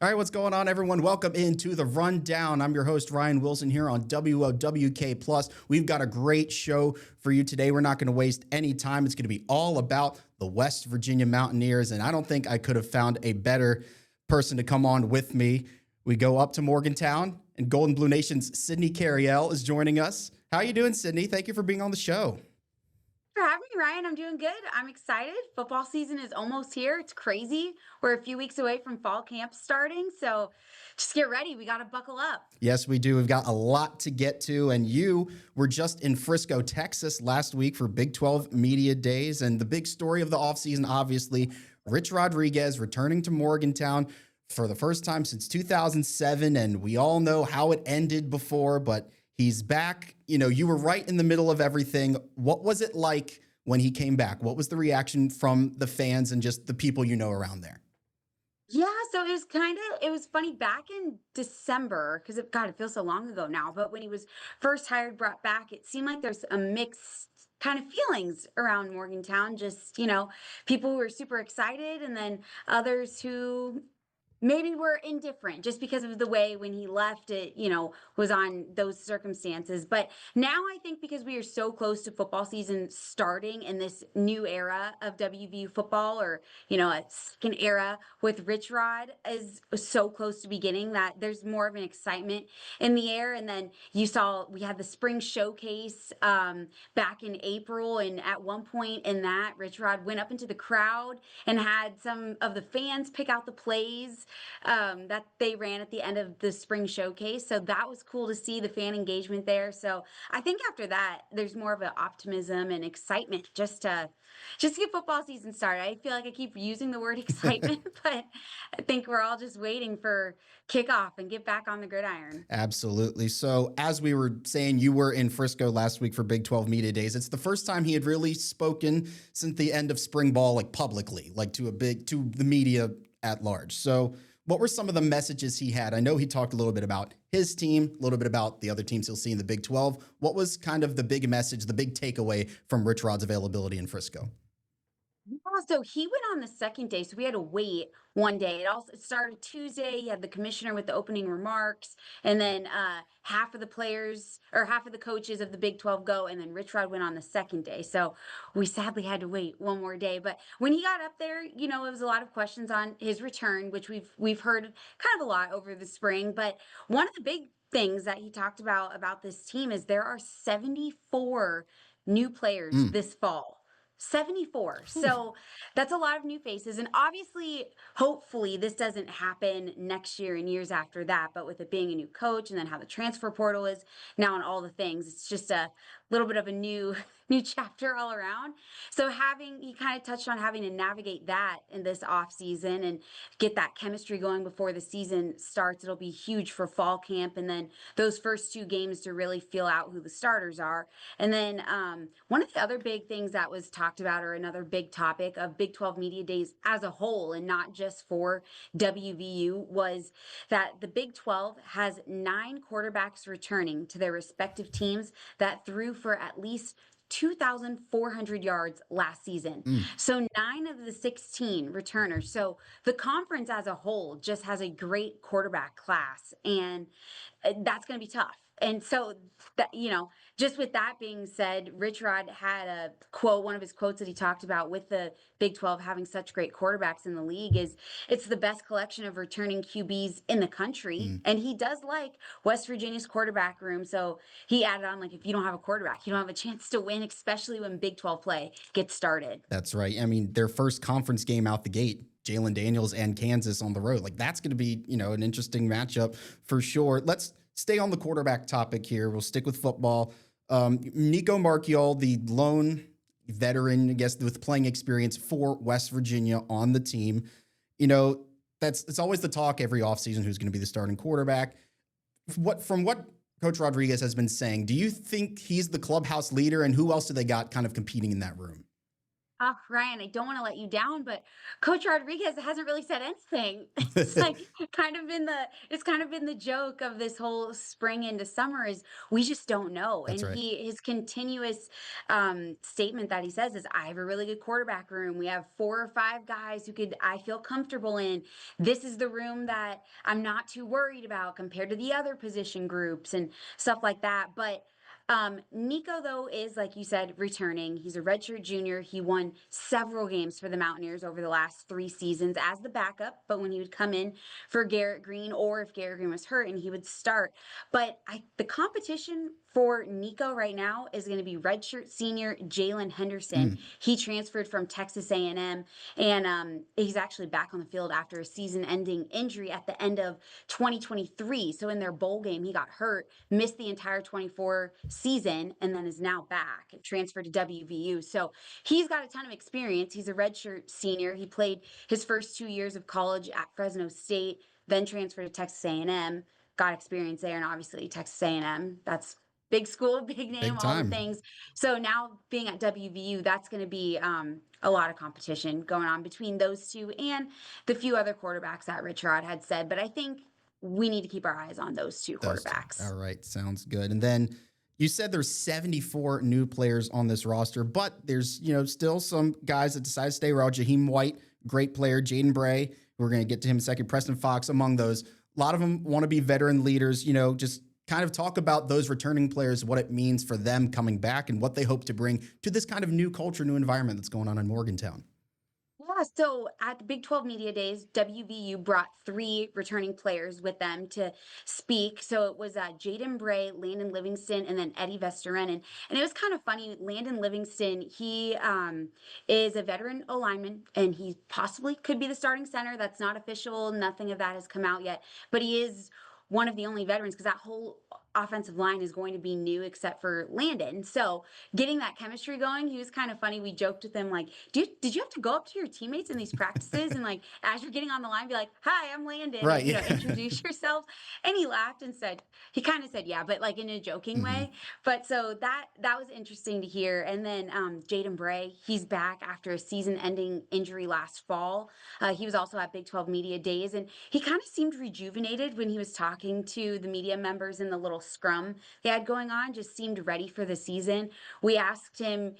All right, what's going on, everyone? Welcome into the Rundown. I'm your host, Ryan Wilson, here on WOWK Plus. We've got a great show for you today. We're not going to waste any time. It's going to be all about the West Virginia Mountaineers, and I don't think I could have found a better person to come on with me. We go up to Morgantown, and Golden Blue Nation's Sydney Cariel is joining us. How are you doing, Sydney? Thank you for being on the show. For having me, Ryan. I'm doing good. I'm excited. Football season is almost here. It's crazy. We're a few weeks away from fall camp starting. So just get ready. We got to buckle up. Yes, we do. We've got a lot to get to. And you were just in Frisco, Texas last week for Big 12 Media Days. And the big story of the offseason, obviously, Rich Rodriguez returning to Morgantown for the first time since 2007. And we all know how it ended before, but he's back. You know, you were right in the middle of everything. What was it like when he came back? What was the reaction from the fans and just the people you know around there? Yeah, so it was funny back in December because God, it feels so long ago now. But when he was first hired, brought back, it seemed like there's a mixed kind of feelings around Morgantown. Just, people who were super excited and then others who maybe we're indifferent just because of the way when he left it, was on those circumstances. But now I think because we are so close to football season starting in this new era of WVU football or, a second era with Rich Rod is so close to beginning that there's more of an excitement in the air. And then we had the spring showcase back in April. And at one point in that, Rich Rod went up into the crowd and had some of the fans pick out the plays that they ran at the end of the spring showcase. So that was cool to see the fan engagement there. So I think after that, there's more of an optimism and excitement just to get football season started. I feel like I keep using the word excitement, but I think we're all just waiting for kickoff and get back on the gridiron. Absolutely. So, as we were saying, you were in Frisco last week for Big 12 Media Days. It's the first time he had really spoken since the end of spring ball, like publicly, like to the media at large. So, what were some of the messages he had? I know he talked a little bit about his team, a little bit about the other teams he'll see in the Big 12. What was kind of the big message, the big takeaway from Rich Rod's availability in Frisco? Yeah, so he went on the second day, so we had to wait one day. It started Tuesday. You had the commissioner with the opening remarks, and then half of the players or half of the coaches of the Big 12 go, and then Rich Rod went on the second day. So we sadly had to wait one more day. But when he got up there, it was a lot of questions on his return, which we've heard kind of a lot over the spring. But one of the big things that he talked about this team is there are 74 new players Mm. this fall. 74. Whew. So that's a lot of new faces. And obviously, hopefully, this doesn't happen next year and years after that. But with it being a new coach and then how the transfer portal is now and all the things, it's just a little bit of a new new chapter all around. So he kind of touched on having to navigate that in this off season and get that chemistry going before the season starts. It'll be huge for fall camp and then those first two games to really feel out who the starters are. And then one of the other big things that was talked about, or another big topic of Big 12 Media Days as a whole, and not just for WVU, was that the Big 12 has 9 quarterbacks returning to their respective teams that threw for at least 2,400 yards last season. Mm. So 9 of the 16 returners. So the conference as a whole just has a great quarterback class, and that's going to be tough. And so that, just with that being said, Rich Rod had a quote, one of his quotes that he talked about with the Big 12 having such great quarterbacks in the league is it's the best collection of returning QBs in the country. Mm. And he does like West Virginia's quarterback room. So he added on, like, if you don't have a quarterback, you don't have a chance to win, especially when Big 12 play gets started. That's right. I mean, their first conference game out the gate, Jalen Daniels and Kansas on the road. Like, that's going to be, an interesting matchup for sure. Let's stay on the quarterback topic here. We'll stick with football. Nico Marchiol, the lone veteran, I guess, with playing experience for West Virginia on the team. It's always the talk every offseason who's going to be the starting quarterback. From what Coach Rodriguez has been saying, do you think he's the clubhouse leader, and who else do they got kind of competing in that room? Oh, Ryan, I don't want to let you down, but Coach Rodriguez hasn't really said anything. It's like it's kind of been the joke of this whole spring into summer is we just don't know. That's And right. his continuous statement that he says is I have a really good quarterback room. We have 4 or 5 guys who could I feel comfortable in. This is the room that I'm not too worried about compared to the other position groups and stuff like that. But Nico, though, is like you said, returning. He's a redshirt junior. He won several games for the Mountaineers over the last 3 seasons as the backup. But when he would come in for Garrett Green, or if Garrett Green was hurt, and he would start. But the competition for Nico right now is going to be redshirt senior Jalen Henderson. Mm, He transferred from Texas A&M, and he's actually back on the field after a season-ending injury at the end of 2023. So in their bowl game, he got hurt, missed the entire 24 season, and then is now back, transferred to WVU. So he's got a ton of experience. He's a redshirt senior. He played his first 2 years of college at Fresno State, then transferred to Texas A&M, got experience there, and obviously Texas A&M. That's big school, big name, big all the time. things. So now being at WVU, that's going to be a lot of competition going on between those two and the few other quarterbacks that Rich Rod had said. But I think we need to keep our eyes on those two Those two. quarterbacks. All right. Sounds good. And then you said there's 74 new players on this roster, but there's, still some guys that decide to stay around. Jaheim White, great player. Jaden Bray, we're going to get to him in a second. Preston Fox, among those. A lot of them want to be veteran leaders, just kind of talk about those returning players, what it means for them coming back and what they hope to bring to this kind of new culture, new environment that's going on in Morgantown. Yeah, so at the Big 12 Media Days, WVU brought 3 returning players with them to speak. So it was Jaden Bray, Landon Livingston, and then Eddie Vesterinen. And it was kind of funny. Landon Livingston, he is a veteran O lineman, and he possibly could be the starting center. That's not official. Nothing of that has come out yet. But he is one of the only veterans because that whole offensive line is going to be new except for Landon. So getting that chemistry going, he was kind of funny. We joked with him like, did you have to go up to your teammates in these practices and like as you're getting on the line, be like, "Hi, I'm Landon," and Right. introduce yourself? And he laughed and said, he kind of said, "Yeah," but like in a joking Hmm. way. But so that was interesting to hear. And then Jaden Bray, he's back after a season-ending injury last fall. He was also at Big 12 Media Days, and he kind of seemed rejuvenated when he was talking to the media members in the little scrum they had going on, just seemed ready for the season. We asked him,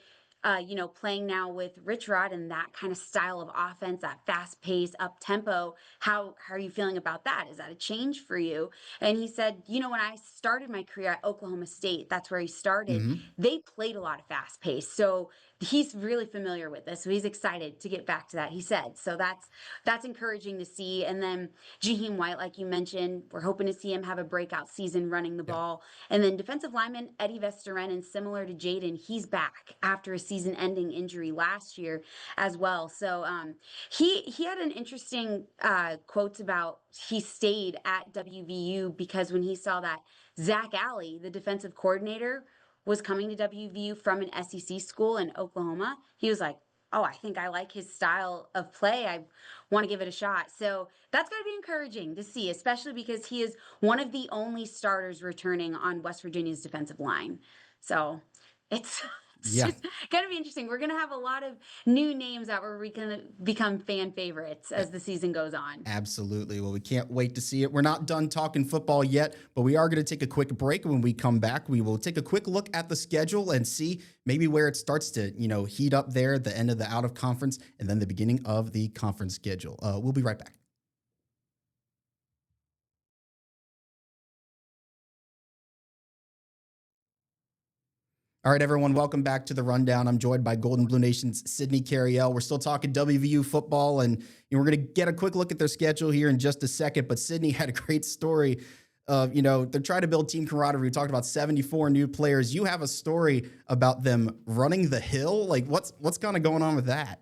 playing now with Rich Rod and that kind of style of offense, that fast pace, up tempo, how are you feeling about that? Is that a change for you? And he said, when I started my career at Oklahoma State, that's where he started, Hmm. they played a lot of fast pace. So he's really familiar with this. So he's excited to get back to that, he said. So that's encouraging to see. And then Jaheim White, like you mentioned, we're hoping to see him have a breakout season running the Yeah. ball. And then defensive lineman Eddie Vesterinen, similar to Jaden, he's back after a season-ending injury last year as well. So he had an interesting quotes about he stayed at WVU because when he saw that Zach Alley, the defensive coordinator, was coming to WVU from an SEC school in Oklahoma, he was like, "Oh, I think I like his style of play. I want to give it a shot." So that's got to be encouraging to see, especially because he is one of the only starters returning on West Virginia's defensive line. So it's it's Yeah. just going to be interesting. We're going to have a lot of new names that we're going to become fan favorites as the season goes on. Absolutely. Well, we can't wait to see it. We're not done talking football yet, but we are going to take a quick break. When we come back, we will take a quick look at the schedule and see maybe where it starts to, heat up there, the end of the out of conference, and then the beginning of the conference schedule. We'll be right back. All right, everyone, welcome back to the Rundown. I'm joined by Golden Blue Nation's Sydney Cariel. We're still talking WVU football, and we're going to get a quick look at their schedule here in just a second. But Sydney had a great story of, they're trying to build team camaraderie. We talked about 74 new players. You have a story about them running the hill. Like, what's kind of going on with that?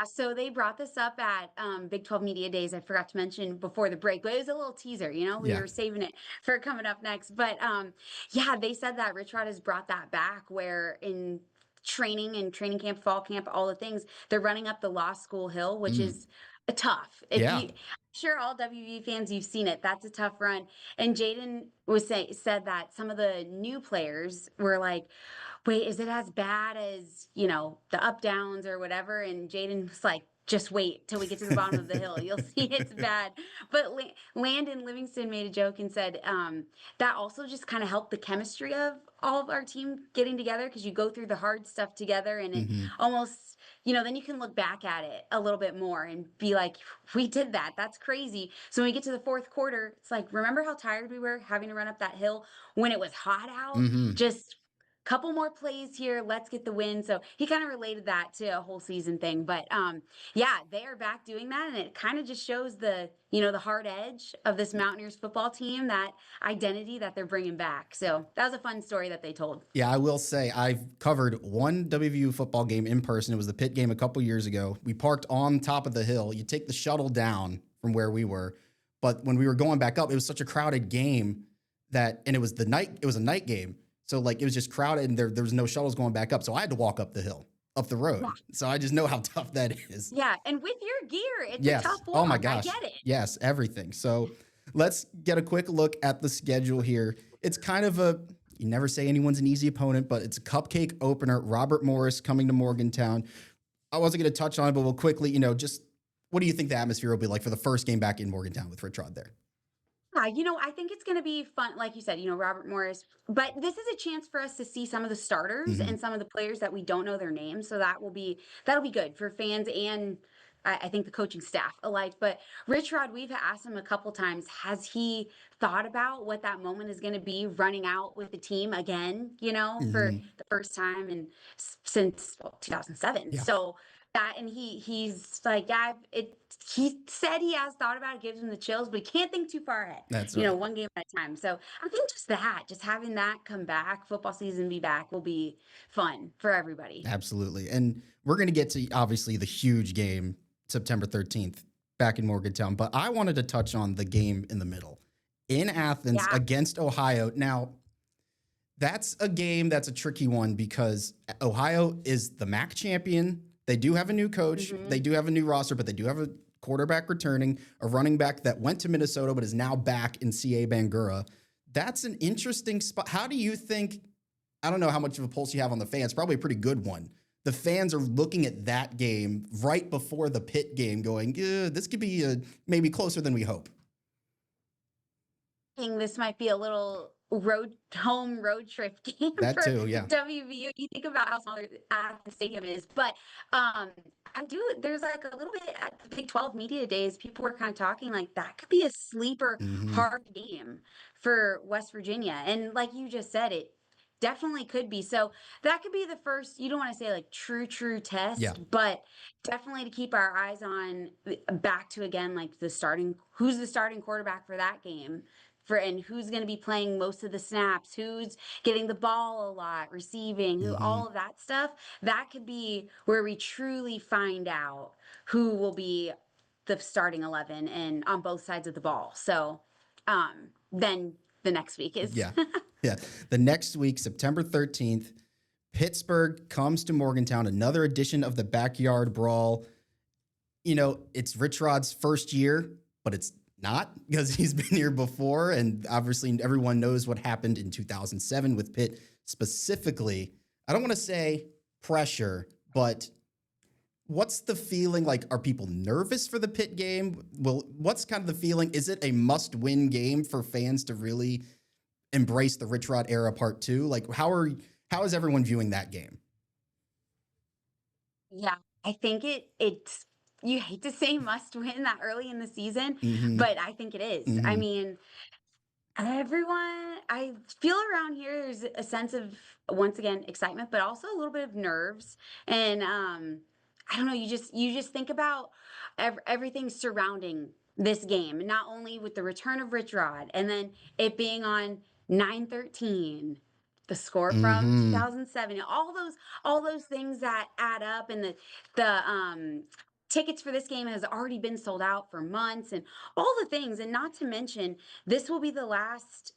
So they brought this up at Big 12 Media Days. I forgot to mention before the break, but it was a little teaser. We Yeah. were saving it for coming up next. But yeah, they said that Rich Rod has brought that back where in training and training camp, fall camp, all the things, they're running up the law school hill, which Mm. is tough. If Yeah. you Sure, all WVU fans, you've seen it. That's a tough run. And Jaden said that some of the new players were like, "Wait, is it as bad as the up downs or whatever?" And Jaden was like, "Just wait till we get to the bottom of the hill. You'll see it's bad." But Landon Livingston made a joke and said that also just kind of helped the chemistry of all of our team getting together because you go through the hard stuff together, and it Hmm. almost then you can look back at it a little bit more and be like, we did that. That's crazy. So when we get to the fourth quarter, it's like, remember how tired we were having to run up that hill when it was hot out? Hmm. Just couple more plays here. Let's get the win. So he kind of related that to a whole season thing. But yeah, they are back doing that. And it kind of just shows the hard edge of this Mountaineers football team, that identity that they're bringing back. So that was a fun story that they told. Yeah, I will say I've covered one WVU football game in person. It was the Pitt game a couple years ago. We parked on top of the hill. You take the shuttle down from where we were, but when we were going back up, it was such a crowded game and it was a night game. So like it was just crowded and there was no shuttles going back up. So I had to walk up the hill, up the road. Yeah. So I just know how tough that is. Yeah. And with your gear, it's a Yes. tough Oh my walk. I gosh. get it. Yes, everything. So let's get a quick look at the schedule here. It's kind of you never say anyone's an easy opponent, but it's a cupcake opener. Robert Morris coming to Morgantown. I wasn't going to touch on it, but we'll quickly, just what do you think the atmosphere will be like for the first game back in Morgantown with Rich Rod there? I think it's going to be fun. Like you said, Robert Morris, but this is a chance for us to see some of the starters Hmm. and some of the players that we don't know their names. So that'll be good for fans and I think the coaching staff alike. But Rich Rod, we've asked him a couple times, has he thought about what that moment is going to be running out with the team again, for Hmm. the first time since 2007. Yeah, So that, and he's like, yeah, he said he has thought about it, gives him the chills, but he can't think too far ahead, that's right. one game at a time. So I think just having that come back, football season be back, will be fun for everybody. Absolutely. And we're going to get to obviously the huge game September 13th back in Morgantown, but I wanted to touch on the game in the middle in Athens Yeah. against Ohio. Now, that's a game that's a tricky one because Ohio is the MAC champion. They do have a new coach. Mhm. They do have a new roster, but they do have a quarterback returning, a running back that went to Minnesota but is now back in CA Bangura. That's an interesting spot. How do you think? I don't know how much of a pulse you have on the fans. Probably a pretty good one. The fans are looking at that game right before the Pitt game, going, "This could be maybe closer than we hope." This might be a little home road trip game That for too, yeah. WVU. You think about how small the stadium is, but there's like a little bit at the Big 12 media days, people were kind of talking like that could be a sleeper Hmm. hard game for West Virginia. And like you just said, it definitely could be. So that could be the first, you don't want to say like true Yeah. test, but definitely to keep our eyes on back to again, like who's the starting quarterback for that game, and who's going to be playing most of the snaps, who's getting the ball a lot, receiving, who, Hmm. all of that stuff. That could be where we truly find out who will be the starting 11 and on both sides of the ball. So then the next week is Yeah. Yeah. The next week, September 13th, Pittsburgh comes to Morgantown, another edition of the Backyard Brawl. It's Rich Rod's first year, but it's not because he's been here before. And obviously, everyone knows what happened in 2007 with Pitt specifically. I don't want to say pressure, but what's the feeling like? Are people nervous for the Pitt game? Well, what's kind of the feeling? Is it a must-win game for fans to really embrace the Rich Rod era part two? Like, how is everyone viewing that game? Yeah, I think it's you hate to say must win that early in the season, Hmm. but I think it is. I Hmm. mean, everyone, I feel around here there's a sense of, once again, excitement, but also a little bit of nerves. And I don't know, you just think about everything surrounding this game, not only with the return of Rich Rod and then it being on 9/13, the score from Hmm. 2007, all those things that add up, and the tickets for this game has already been sold out for months, and all the things, and not to mention this will be the last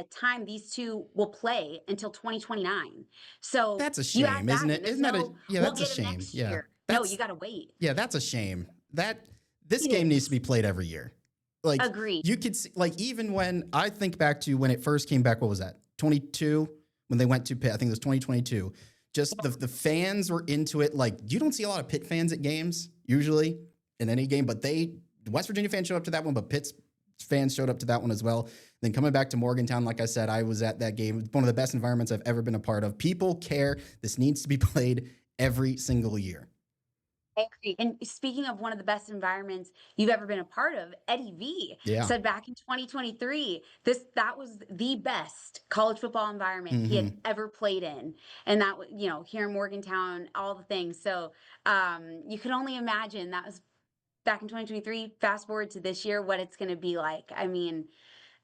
time these two will play until 2029. So That's a you add shame, that isn't in. it? There's Isn't that no, yeah, we'll that's a get him shame. next Yeah. year. No, you got to wait. Yeah, that's a shame. this It game needs to is. be played every year. Like Agreed. you could see, like even when I think back to when it first came back, what was that? 22 when they went to Pitt. I think it was 2022. Just the fans were into it. Like you don't see a lot of Pitt fans at games usually in any game, but the West Virginia fans showed up to that one, but Pitt's fans showed up to that one as well. Then coming back to Morgantown, like I said, I was at that game. It's one of the best environments I've ever been a part of. People care. This needs to be played every single year. I agree. And speaking of one of the best environments you've ever been a part of, Eddie V Yeah. said back in 2023, that was the best college football environment he Mm-hmm. had ever played in. And that was, here in Morgantown, all the things. So you can only imagine that was back in 2023. Fast forward to this year, what it's going to be like. I mean,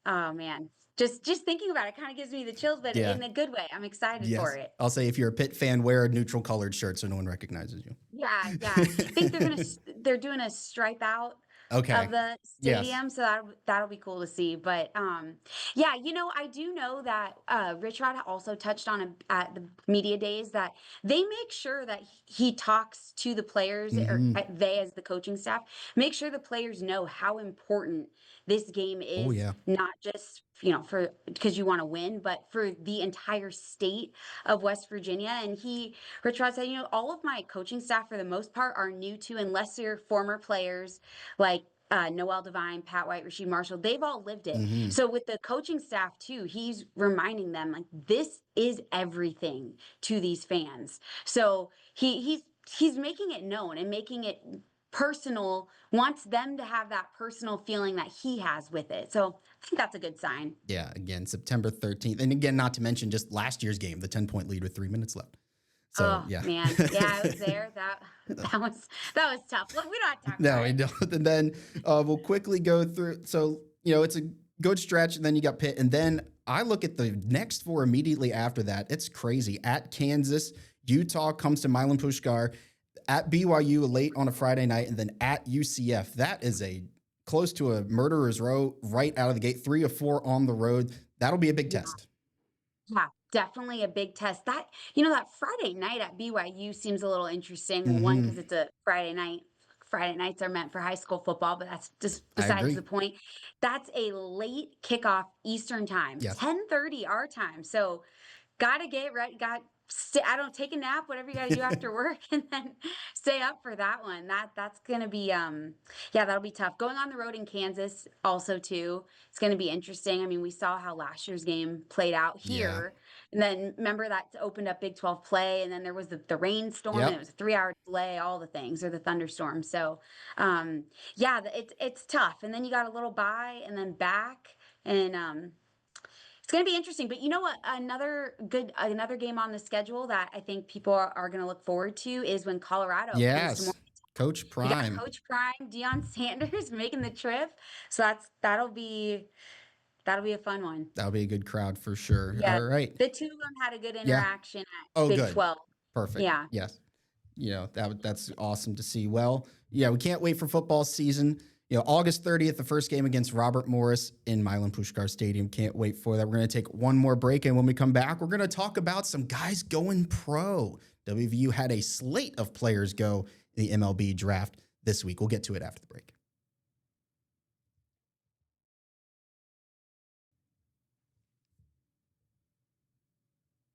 oh man, just thinking about it kind of gives me the chills, but Yeah. in a good way. I'm excited for Yes. it. I'll say if you're a Pitt fan, wear a neutral colored shirt so no one recognizes you. Yeah, yeah. I think they're doing a stripe out Okay. of the Yes. stadium, so that'll be cool to see. But yeah, I do know that Rich Rod also touched on at the media days that they make sure that he talks to the players, or Mm-hmm. they as the coaching staff make sure the players know how important this game Oh, is, yeah. not just for because you want to win, but for the entire state of West Virginia. And Rich Rod said, all of my coaching staff for the most part are new to, unless you're former players like Noel Devine, Pat White, Rasheed Marshall, they've all lived it. Mm-hmm. So with the coaching staff too, he's reminding them like this is everything to these fans. So he's making it known and making it personal, wants them to have that personal feeling that he has with it. So I think that's a good sign. Yeah, again, September 13th. And again, not to mention just last year's game, the 10-point lead with 3 minutes left. So, Oh yeah. man, yeah, I was there. That was tough. Look, we don't have to talk No, about we it. don't. And then we'll quickly go through. So, it's a good stretch. And then you got Pitt. And then I look at the next four immediately after that. It's crazy. At Kansas, Utah comes to Milan Pushkar, at BYU late on a Friday night, and then at UCF. That is close to a murderer's row right out of the gate. 3 of 4 on the road. That'll be a big test. Yeah, definitely a big test. That Friday night at BYU seems a little interesting. One, Mm-hmm. because it's a Friday night. Friday nights are meant for high school football, but that's just I besides agree. the point. That's a late kickoff Eastern time, Yes. 10:30 our time. So gotta get right. I don't take a nap, whatever you gotta do after work, and then stay up for that one. That's gonna be yeah, that'll be tough. Going on the road in Kansas also too. It's gonna be interesting. I mean, we saw how last year's game played out Yeah. here. And then remember that opened up Big 12 play, and then there was the rainstorm, Yep. and it was a 3-hour delay, all the things, or the thunderstorm. So yeah, it's tough. And then you got a little bye and then back. And it's going to be interesting. But you know what? Another game on the schedule that I think people are going to look forward to is when Colorado comes to Yes. Morgantown. Coach You got Prime. Coach Prime, Deion Sanders making the trip. So that'll be a fun one. That'll be a good crowd for sure. Yeah, All right. the two of them had a good Yeah. interaction at Oh, Big good. 12. Perfect. Yeah. Yes. That's awesome to see. Well, yeah, we can't wait for football season. August 30th, the first game against Robert Morris in Milan Pushkar Stadium. Can't wait for that. We're going to take one more break, and when we come back, we're going to talk about some guys going pro. WVU had a slate of players go in the MLB draft this week. We'll get to it after the break.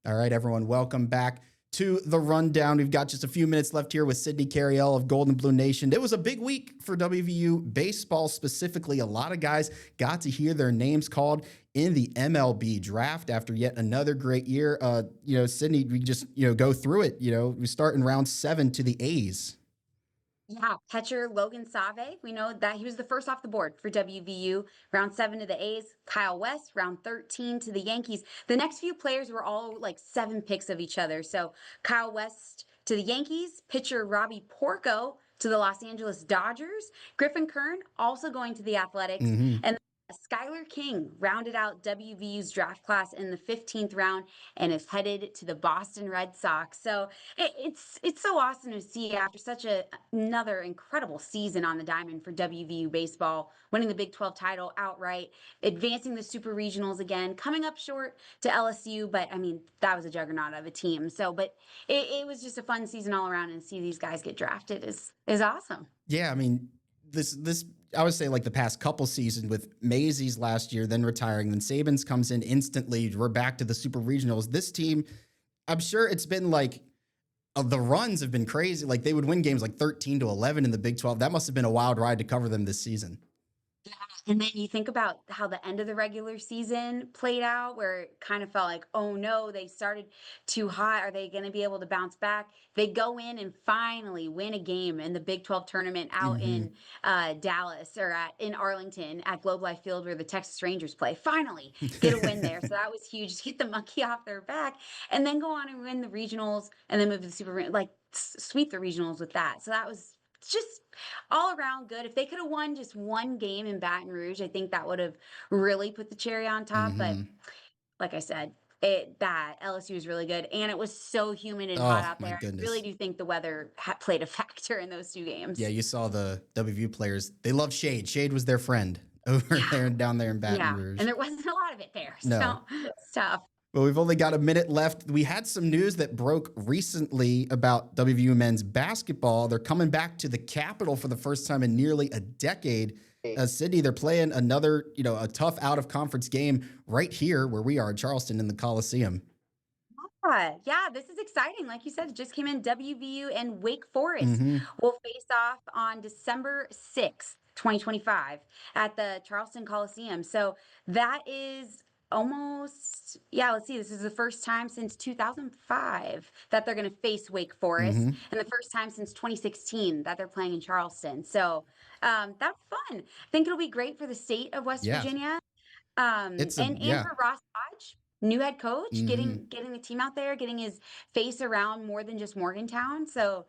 All right, everyone, welcome back to the rundown. We've got just a few minutes left here with Sydney Cariel of Golden Blue Nation. It was a big week for WVU baseball specifically. A lot of guys got to hear their names called in the MLB draft after yet another great year. Sydney, we just, go through it. We start in round 7 to the A's. Yeah, catcher Logan Save. We know that he was the first off the board for WVU. Round 7 to the A's. Kyle West, round 13 to the Yankees. The next few players were all like 7 picks of each other. So Kyle West to the Yankees. Pitcher Robbie Porco to the Los Angeles Dodgers. Griffin Kern also going to the Athletics. Mm-hmm. And Skylar King rounded out WVU's draft class in the 15th round and is headed to the Boston Red Sox. So it's so awesome to see after such another incredible season on the diamond for WVU baseball, winning the Big 12 title outright, advancing the super regionals again, coming up short to LSU, but I mean, that was a juggernaut of a team. So, but it was just a fun season all around, and see these guys get drafted is awesome. Yeah, I mean, this I would say like the past couple seasons with Maisie's last year, then retiring, then Saban's comes in instantly. We're back to the super regionals. This team, I'm sure it's been like the runs have been crazy. Like they would win games like 13-11 in the Big 12. That must have been a wild ride to cover them this season. Yeah, and then you think about how the end of the regular season played out, where it kind of felt like, oh no, they started too hot. Are they going to be able to bounce back? They go in and finally win a game in the Big 12 tournament out Hmm. in Dallas or in Arlington at Globe Life Field where the Texas Rangers play. Finally get a win there. So that was huge to get the monkey off their back and then go on and win the regionals and then move to the like sweep the regionals with that. So that was just all around good. If they could have won just one game in Baton Rouge, I think that would have really put the cherry on top. But Hmm. like I said, that LSU is really good, and it was so humid and hot Oh out my there. I really goodness. do think the weather played a factor in those two Yeah, games. you saw the WVU players. They love shade. Shade was their friend over Yeah, there and down there in Baton yeah, and Rouge. there wasn't a lot of it there, so No. it's tough. Well, we've only got a minute left. We had some news that broke recently about WVU men's basketball. They're coming back to the capital for the first time in nearly a decade. Sydney, they're playing another, a tough out of conference game right here where we are in Charleston in the Coliseum. Yeah, this is exciting. Like you said, it just came in. WVU and Wake Forest Hmm. will face off on December 6th, 2025 at the Charleston Coliseum. So that is almost, yeah, let's see. This is the first time since 2005 that they're going to face Wake Forest Hmm. and the first time since 2016 that they're playing in Charleston. So that's fun. I think it'll be great for the state of West Yeah, Virginia. it's And yeah. for Ross Hodge, new head coach, Hmm. getting the team out there, getting his face around more than just Morgantown. So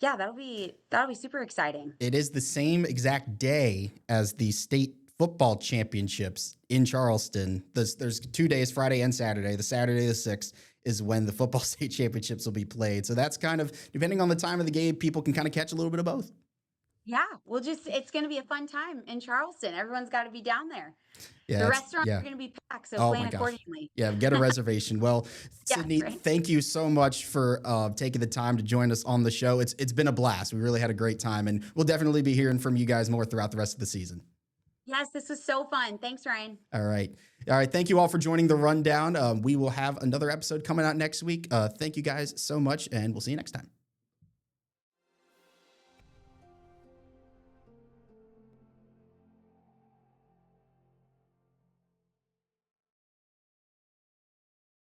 yeah, that'll be super exciting. It is the same exact day as the state football championships in Charleston. There's 2 days, Friday and Saturday. The Saturday, the 6th, is when the football state championships will be played. So that's kind of, depending on the time of the game, people can kind of catch a little bit of both. Yeah, it's gonna be a fun time in Charleston. Everyone's got to be down there. The Yeah, restaurants yeah. are gonna be packed, so Oh plan my gosh. accordingly. Yeah, get a reservation. Well, Yeah, Sydney, right. thank you so much for taking the time to join us on the show. It's been a blast. We really had a great time, and we'll definitely be hearing from you guys more throughout the rest of the season. Yes, this was so fun. Thanks, Ryan. All right. All right. Thank you all for joining the rundown. We will have another episode coming out next week. Thank you guys so much, and we'll see you next time.